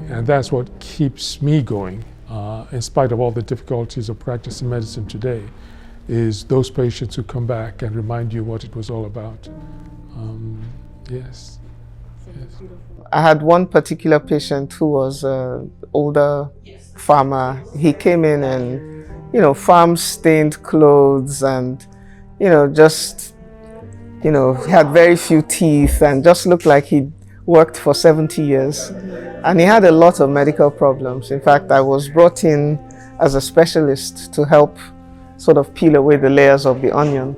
And that's what keeps me going, in spite of all the difficulties of practicing medicine today, is those patients who come back and remind you what it was all about. Yes. I had one particular patient who was an older farmer. He came in and, farm-stained clothes and, just, he had very few teeth and just looked like he'd worked for 70 years. And he had a lot of medical problems. In fact, I was brought in as a specialist to help sort of peel away the layers of the onion.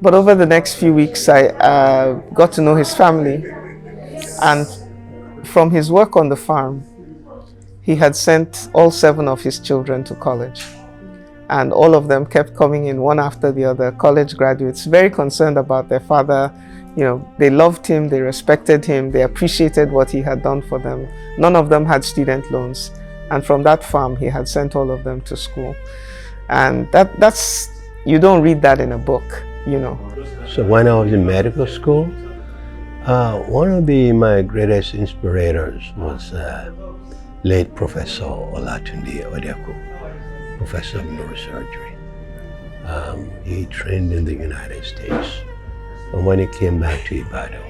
But over the next few weeks, I got to know his family. And from his work on the farm, he had sent all 7 of his children to college. And all of them kept coming in one after the other, college graduates, very concerned about their father. They loved him, they respected him, they appreciated what he had done for them. None of them had student loans. And from that farm, he had sent all of them to school. And that's, you don't read that in a book, So when I was in medical school, one of my greatest inspirators was late Professor Olatundo, Professor of neurosurgery. He trained in the United States. And when he came back to Ibadan,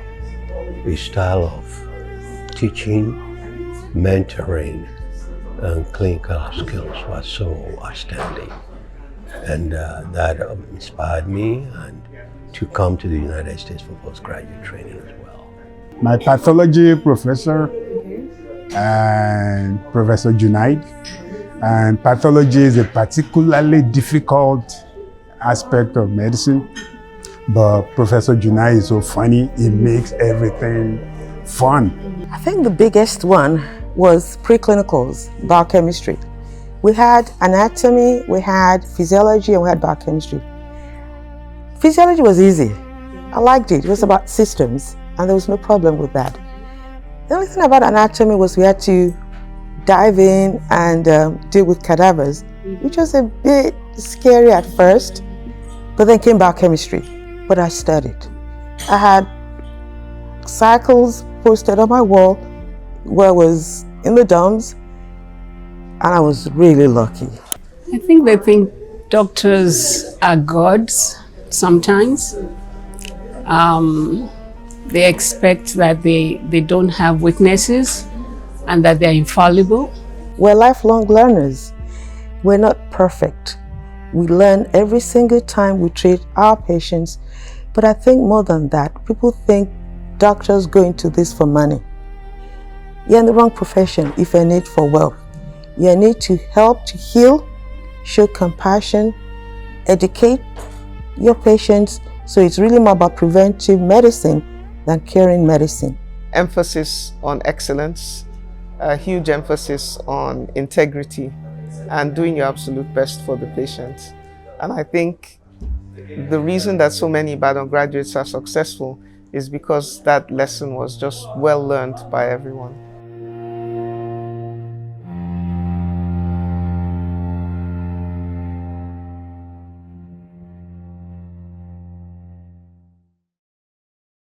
his style of teaching, mentoring, and clinical skills was so outstanding. And that inspired me to come to the United States for postgraduate training as well. My pathology professor and Professor Junai. And pathology is a particularly difficult aspect of medicine. But Professor Junai is so funny, he makes everything fun. I think the biggest one was Preclinicals, Biochemistry. We had anatomy, we had physiology, and we had biochemistry. Physiology was easy. I liked it. It was about systems, and there was no problem with that. The only thing about anatomy was we had to dive in and deal with cadavers, which was a bit scary at first, but then came biochemistry. But I studied. I had cycles posted on my wall where I was in the dorms, and I was really lucky. I think they think doctors are gods sometimes. They expect that they don't have weaknesses and that they're infallible. We're lifelong learners. We're not perfect. We learn every single time we treat our patients. But I think more than that, people think doctors go into this for money. You're in the wrong profession if you're in it for wealth. You need to help to heal, show compassion, educate your patients. So it's really more about preventive medicine than curing medicine. Emphasis on excellence, a huge emphasis on integrity, and doing your absolute best for the patient. And I think the reason that so many Ibadan graduates are successful is because that lesson was just well learned by everyone.